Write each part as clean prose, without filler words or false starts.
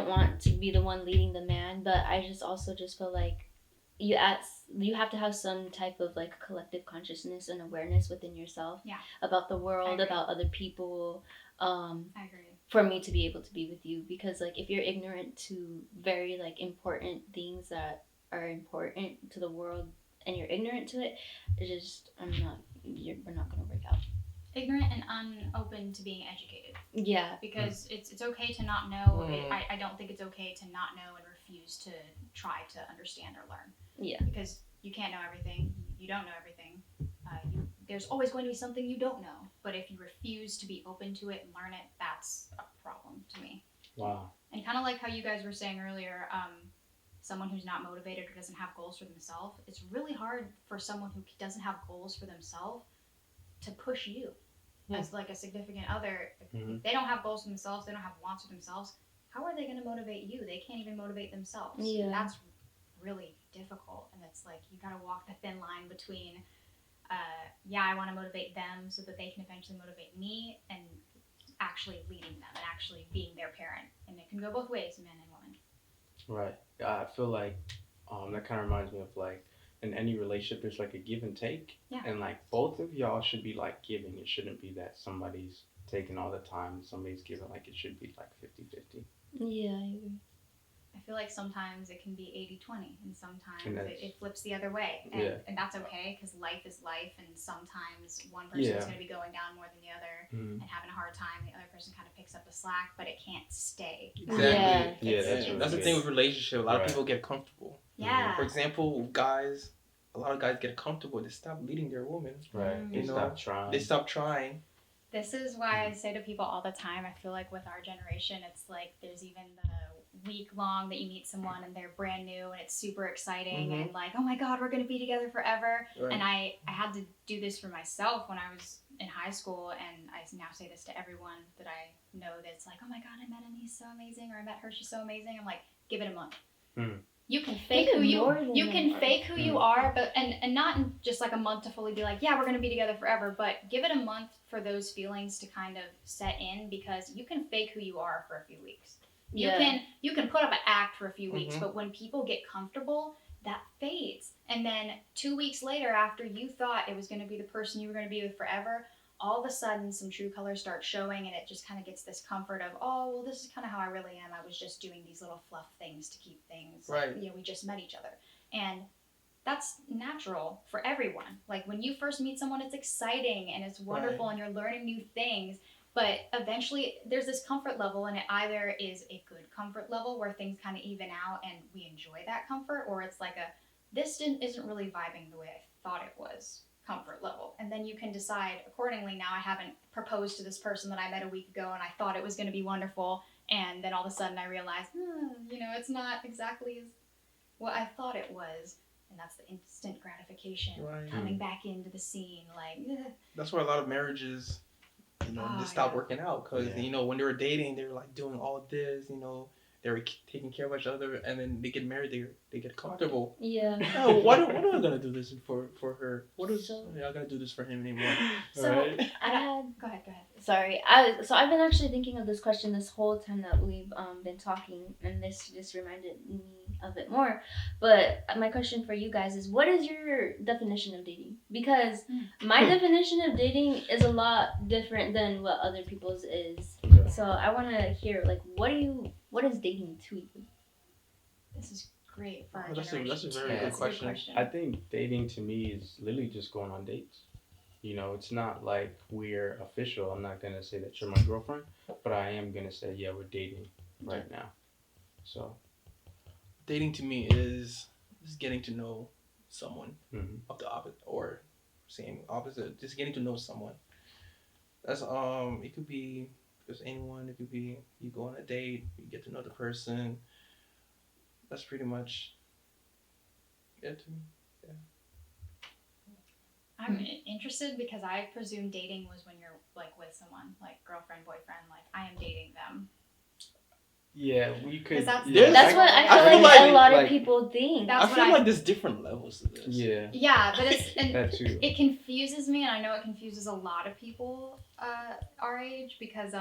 want to be the one leading the man, but I just also just feel like you have to have some type of like collective consciousness and awareness within yourself about the world, about other people. I agree. For me to be able to be with you, because like if you're ignorant to very like important things that are important to the world and you're ignorant to it, we're not gonna work out. Ignorant and unopen to being educated. Yeah. Because it's okay to not know. I don't think it's okay to not know and refuse to try to understand or learn. Yeah. Because you can't know everything. You don't know everything. There's always going to be something you don't know. But if you refuse to be open to it and learn it, that's a problem to me. Wow. And kind of like how you guys were saying earlier, someone who's not motivated or doesn't have goals for themselves, it's really hard for someone who doesn't have goals for themselves to push you as like a significant other. If they don't have goals for themselves, they don't have wants for themselves, how are they going to motivate you? They can't even motivate themselves. Yeah. That's really difficult. And it's like you got to walk the thin line between I want to motivate them so that they can eventually motivate me, and actually leading them and actually being their parent. And it can go both ways, man and woman. Right. I feel like that kind of reminds me of like in any relationship, there's like a give and take. Yeah. And like both of y'all should be like giving. It shouldn't be that somebody's taking all the time and somebody's giving. Like it should be like 50-50. Yeah, I agree. I feel like sometimes it can be 80-20, and sometimes it flips the other way. And that's okay, because life is life, and sometimes one person is going to be going down more than the other and having a hard time. The other person kind of picks up the slack, but it can't stay. Exactly. Yeah. That's the thing with relationship. A lot of people get comfortable. Yeah. For example, guys, a lot of guys get comfortable. They stop leading their woman. Right. They stop trying. This is why I say to people all the time, I feel like with our generation, it's like there's even the week long that you meet someone and they're brand new and it's super exciting and like, oh my God, we're going to be together forever. Right. And I had to do this for myself when I was in high school, and I now say this to everyone that I know that's like, oh my God, I met him, he's so amazing, or I met her, she's so amazing. I'm like, give it a month. You can fake who you are, but and not in just like a month to fully be like, yeah, we're gonna be together forever, but give it a month for those feelings to kind of set in, because you can fake who you are for a few weeks. You can put up an act for a few weeks, but when people get comfortable, that fades. And then 2 weeks later, after you thought it was gonna be the person you were gonna be with forever, all of a sudden some true colors start showing, and it just kind of gets this comfort of, oh, well, this is kind of how I really am. I was just doing these little fluff things to keep things, right. Like, we just met each other. And that's natural for everyone. Like when you first meet someone, it's exciting and it's wonderful, right. And you're learning new things, but eventually there's this comfort level, and it either is a good comfort level where things kind of even out and we enjoy that comfort, or it's like this isn't really vibing the way I thought it was. Comfort level, and then you can decide accordingly. Now I haven't proposed to this person that I met a week ago and I thought it was going to be wonderful, and then all of a sudden I realized it's not exactly what I thought it was, and that's the instant gratification, right. Coming back into the scene, like that's why a lot of marriages they stop working out, because when they were dating they were like doing all of this, they were taking care of each other, and then they get married, they get comfortable. Yeah. Oh, what am I gonna do this for her? I'm not gonna do this for him anymore. So right? Go ahead. Sorry, I've been actually thinking of this question this whole time that we've been talking, and this just reminded me of it more. But my question for you guys is, what is your definition of dating? Because my definition of dating is a lot different than what other people's is. Yeah. So I want to hear, like, what is dating to you? This is great for our that's generation. A very good question. I think dating to me is literally just going on dates. It's not like we're official. I'm not going to say that you're my girlfriend, but I am going to say, yeah, we're dating right now. So dating to me is getting to know someone of the opposite or same opposite, just getting to know someone. That's it could be just anyone. It could be you go on a date, you get to know the person. That's pretty much it to me. Yeah. I'm interested because I presume dating was when you're like with someone, like girlfriend, boyfriend, like I am dating them. Yeah, we could. That's what I feel like a lot of people think. I feel like there's different levels to this. Yeah. Yeah, but it confuses me, and I know it confuses a lot of people our age, because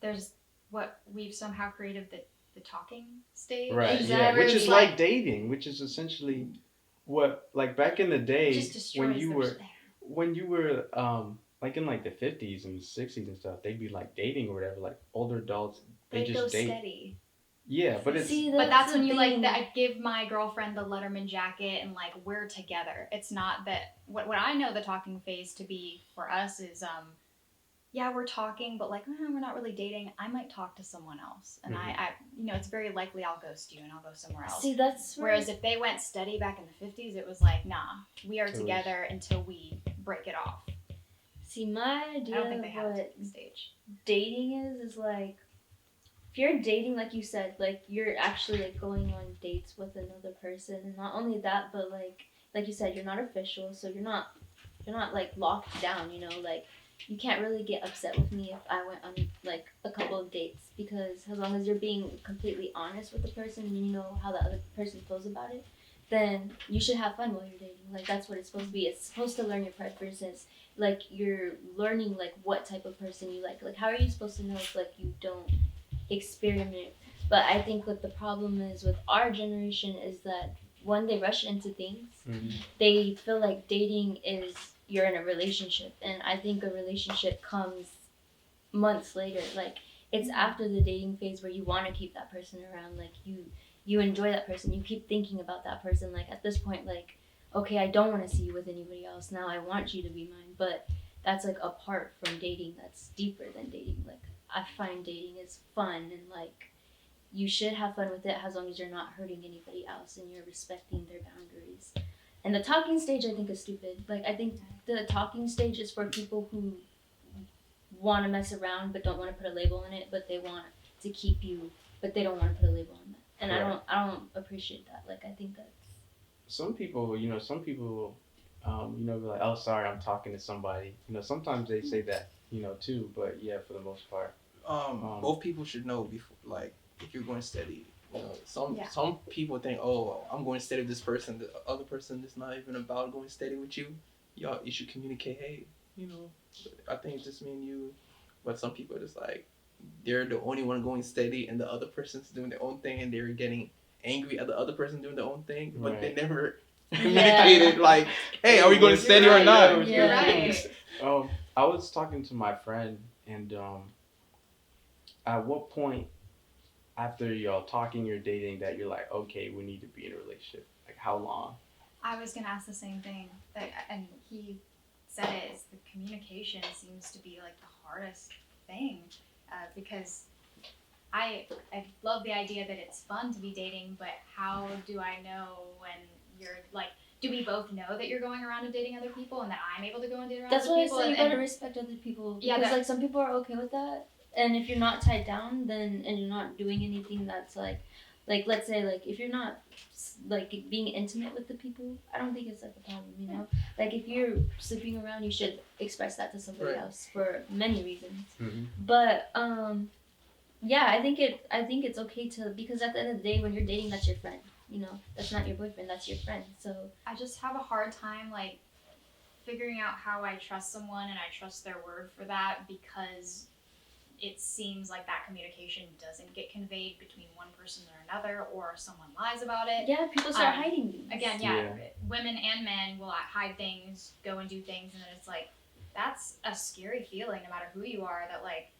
there's what we've somehow created the the talking stage. Right. Yeah. Exactly. Which is It's like dating, which is essentially what, like back in the it day just destroys when you their were like in like the 50s and 60s and stuff, they'd be like dating or whatever, like older adults, they They go just date. steady. Yeah, but it's See, But that's the when you like thing. that. I give my girlfriend the Letterman jacket and like we're together. It's not that what I know the talking phase to be for us is yeah, we're talking, but like we're not really dating. I might talk to someone else, and I it's very likely I'll ghost you and I'll go somewhere else. See, that's where Whereas if they went steady back in the 50s, it was like, nah, we are It was- together until we break it off. see my I idea don't think they of have a what talking stage. dating is like if you're dating, like you said, like you're actually like going on dates with another person, and not only that, but like you said, you're not official, so you're not like locked down, you know, like you can't really get upset with me if I went on like a couple of dates, because as long as you're being completely honest with the person and you know how the other person feels about it, then you should have fun while you're dating. Like that's what it's supposed to be. It's supposed to learn your preferences. Like you're learning like what type of person you like. Like how are you supposed to know if like you don't experiment? But I think what the problem is with our generation is that when they rush into things, Mhm. they feel like dating is you're in a relationship, and I think a relationship comes months later. Like it's after the dating phase where you want to keep that person around. Like you enjoy that person. You keep thinking about that person. Like at this point, like okay, I don't want to see you with anybody else. Now I want you to be mine. But that's like apart from dating. That's deeper than dating. Like I find dating is fun, and like you should have fun with it as long as you're not hurting anybody else and you're respecting their boundaries. And the talking stage I think is stupid. Like I think the talking stage is for people who want to mess around but don't want to put a label on it, but they want to keep you, but they don't want to put a label on that. And Right. I don't appreciate that. Like I think that's Some people, be like, oh, sorry, I'm talking to somebody. Sometimes they say that, too. But yeah, for the most part. Both people should know before, like, if you're going steady. Some Yeah. some people think, oh, I'm going steady with this person. The other person is not even about going steady with you. You should communicate. Hey, I think it's just me and you. But some people are just like, they're the only one going steady, and the other person's doing their own thing, and they're getting angry at the other person doing their own thing, but they Right. never communicated like, hey, are we going steady You're or right. not? You're right. I was talking to my friend, and at what point after y'all talking or dating that you're like, okay, we need to be in a relationship? Like, how long? I was gonna ask the same thing, and he said it is the communication seems to be like the hardest thing, because I love the idea that it's fun to be dating, but how do I know when you're like? Do we both know that you're going around and dating other people, and that I'm able to go and date around that's other why I people? say you and gotta respect other people. Because Yeah, like some people are okay with that. And if you're not tied down, then and you're not doing anything that's like let's say like if you're not like being intimate with the people, I don't think it's like a problem, you know. Like if you're sleeping around, you should express that to somebody Right. else for many reasons. Mm-hmm. But yeah, I think it's okay to, because at the end of the day, when you're dating, that's your friend. You know, that's not your boyfriend, that's your friend. So I just have a hard time like figuring out how I trust someone and I trust their word for that, because it seems like that communication doesn't get conveyed between one person or another, or someone lies about it. yeah, people start Um, hiding things. Again, Yeah. women and men will hide things, go and do things, and then it's like, that's a scary feeling no matter who you are, that like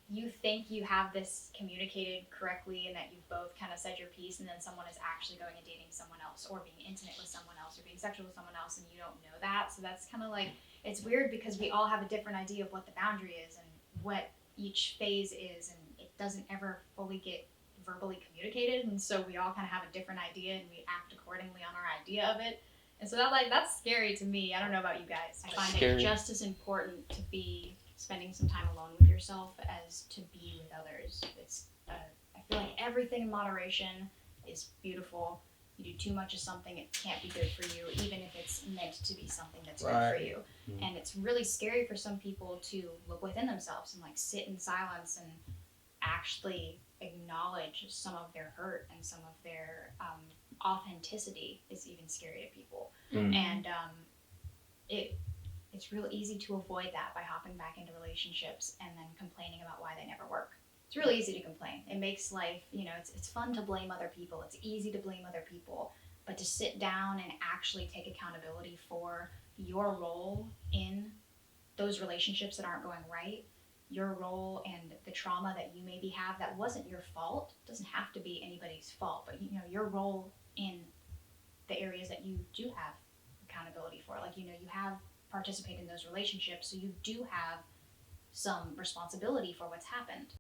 you think you have this communicated correctly and that you've both kind of said your piece, and then someone is actually going and dating someone else or being intimate with someone else or being sexual with someone else, and you don't know that. So that's kind of like, it's weird because we all have a different idea of what the boundary is and what each phase is, and it doesn't ever fully get verbally communicated, and so we all kind of have a different idea and we act accordingly on our idea of it. And so that's scary to me. I don't know about you guys. I find Scary. it just as important to be spending some time alone with yourself as to be with others. It's I feel like everything in moderation is beautiful. You do too much of something, it can't be good for you, even if it's meant to be something that's good for Right. you. Mhm. And it's really scary for some people to look within themselves and like sit in silence and actually acknowledge some of their hurt, and some of their authenticity is even scary to people. Mm. And it's real easy to avoid that by hopping back into relationships and then complaining about why they never work. it's really easy to complain. It makes life, it's fun to blame other people. It's easy to blame other people. But to sit down and actually take accountability for your role in those relationships that aren't going right, your role and the trauma that you maybe have that wasn't your fault, doesn't have to be anybody's fault, but your role in the areas that you do have accountability for. Like, you have participated in those relationships, so you do have some responsibility for what's happened.